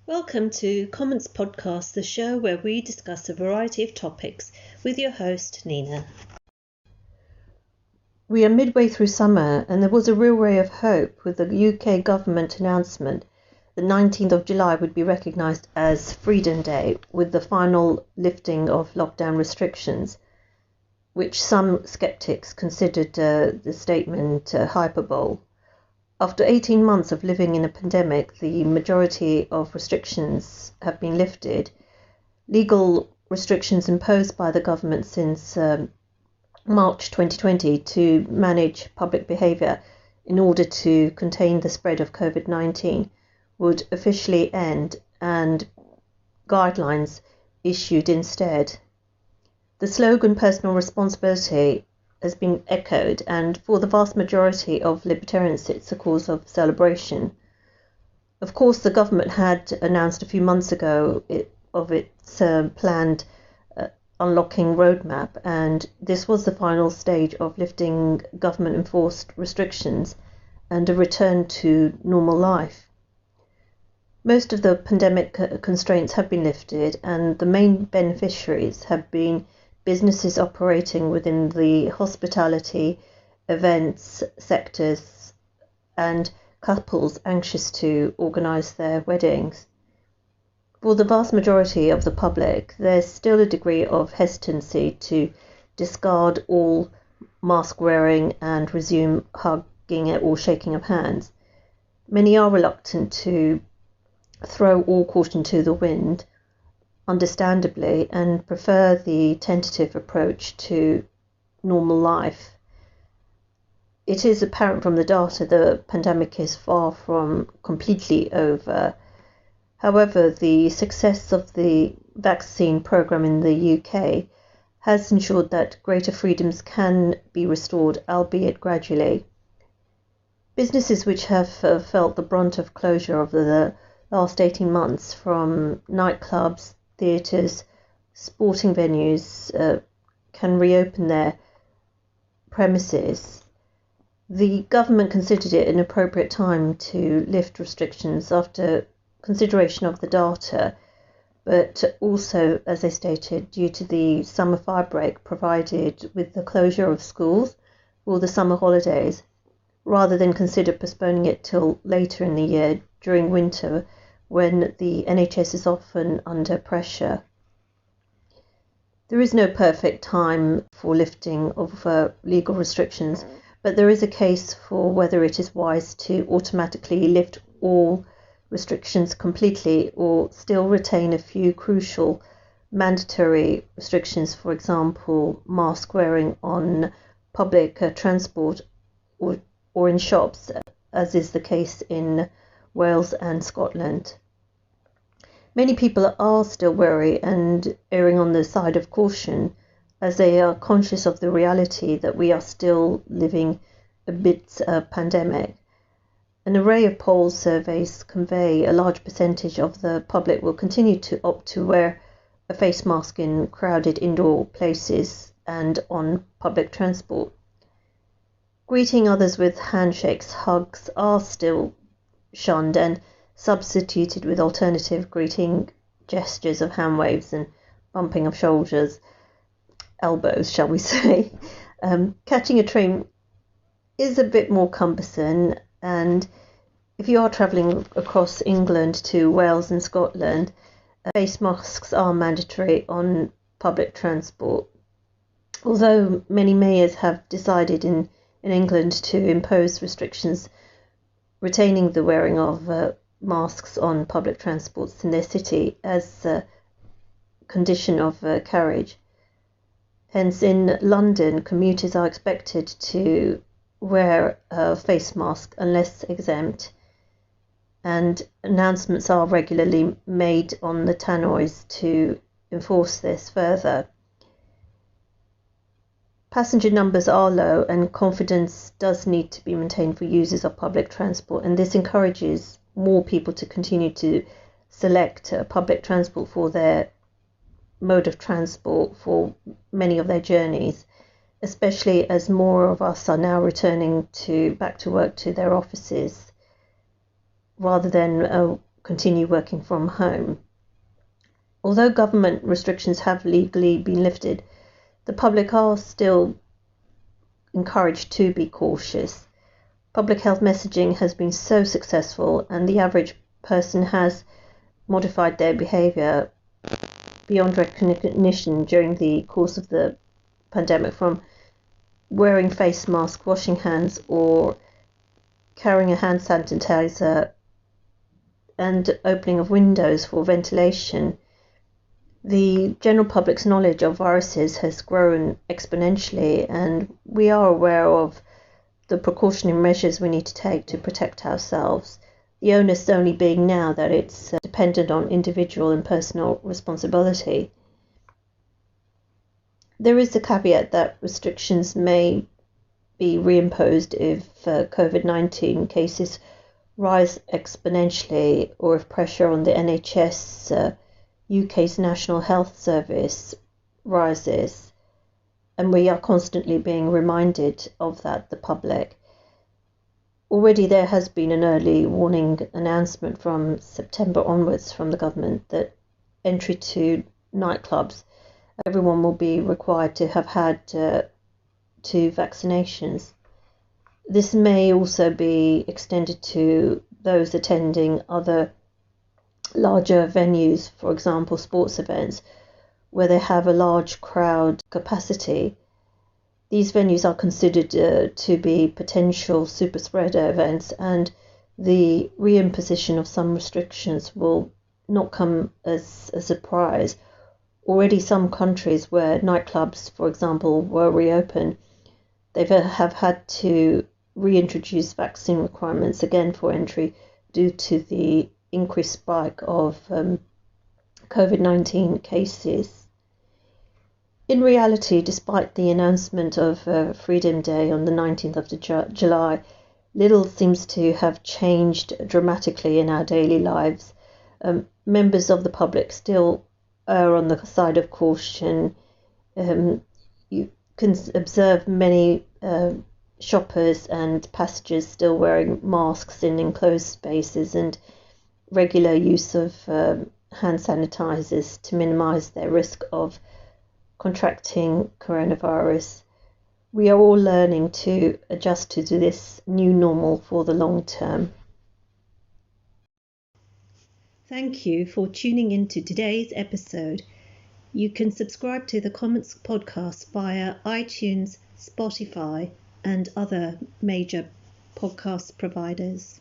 Welcome to Comments Podcast, the show where we discuss a variety of topics with your host, Nina. We are midway through summer and there was a real ray of hope with the UK government announcement the 19th of July would be recognised as Freedom Day with the final lifting of lockdown restrictions, which some sceptics considered the statement hyperbole. After 18 months of living in a pandemic, the majority of restrictions have been lifted. Legal restrictions imposed by the government since March 2020 to manage public behaviour in order to contain the spread of COVID-19 would officially end and guidelines issued instead. The slogan personal responsibility has been echoed, and for the vast majority of libertarians it's a cause of celebration. Of course, the government had announced a few months ago its planned unlocking roadmap, and this was the final stage of lifting government-enforced restrictions and a return to normal life. Most of the pandemic constraints have been lifted, and the main beneficiaries have been businesses operating within the hospitality, events sectors, and couples anxious to organise their weddings. For the vast majority of the public, there's still a degree of hesitancy to discard all mask wearing and resume hugging or shaking of hands. Many are reluctant to throw all caution to the wind, understandably, and prefer the tentative approach to normal life. It is apparent from the data the pandemic is far from completely over. However, the success of the vaccine programme in the UK has ensured that greater freedoms can be restored, albeit gradually. Businesses which have felt the brunt of closure over the last 18 months, from nightclubs, theatres, sporting venues, can reopen their premises. The government considered it an appropriate time to lift restrictions after consideration of the data, but also, as I stated, due to the summer fire break provided with the closure of schools for the summer holidays, rather than consider postponing it till later in the year during winter, when the NHS is often under pressure. There is no perfect time for lifting of legal restrictions, but there is a case for whether it is wise to automatically lift all restrictions completely or still retain a few crucial mandatory restrictions, for example, mask wearing on public transport or in shops, as is the case in Wales and Scotland. Many people are still wary and erring on the side of caution, as they are conscious of the reality that we are still living amidst a pandemic. An array of poll surveys convey a large percentage of the public will continue to opt to wear a face mask in crowded indoor places and on public transport. Greeting others with handshakes, hugs are still shunned and substituted with alternative greeting gestures of hand waves and bumping of shoulders, elbows, shall we say. Catching a train is a bit more cumbersome, and if you are travelling across England to Wales and Scotland, face masks are mandatory on public transport. Although many mayors have decided in England to impose restrictions retaining the wearing of masks on public transports in their city as a condition of carriage. Hence, in London, commuters are expected to wear a face mask unless exempt, and announcements are regularly made on the tannoys to enforce this further. Passenger numbers are low and confidence does need to be maintained for users of public transport, and this encourages more people to continue to select public transport for their mode of transport for many of their journeys, especially as more of us are now returning back to work to their offices rather than continue working from home. Although government restrictions have legally been lifted, the public are still encouraged to be cautious. Public health messaging has been so successful, and the average person has modified their behaviour beyond recognition during the course of the pandemic, from wearing face masks, washing hands, or carrying a hand sanitizer, and opening of windows for ventilation. The general public's knowledge of viruses has grown exponentially, and we are aware of the precautionary measures we need to take to protect ourselves. The onus only being now that it's dependent on individual and personal responsibility. There is a caveat that restrictions may be reimposed if COVID-19 cases rise exponentially, or if pressure on the NHS, UK's National Health Service, rises. And we are constantly being reminded of that, the public. Already there has been an early warning announcement from September onwards from the government that entry to nightclubs, everyone will be required to have had 2 vaccinations. This may also be extended to those attending other larger venues, for example sports events, where they have a large crowd capacity. These venues are considered to be potential super spreader events, and the reimposition of some restrictions will not come as a surprise. Already some countries where nightclubs, for example, were reopened, they have had to reintroduce vaccine requirements again for entry due to the increased spike of COVID-19 cases. In reality, despite the announcement of Freedom Day on the 19th of July, little seems to have changed dramatically in our daily lives. Members of the public still err on the side of caution. You can observe many shoppers and passengers still wearing masks in enclosed spaces, and regular use of hand sanitizers to minimize their risk of contracting coronavirus. We are all learning to adjust to this new normal for the long term. Thank you for tuning into today's episode. You can subscribe to the Comments podcast via iTunes, Spotify, and other major podcast providers.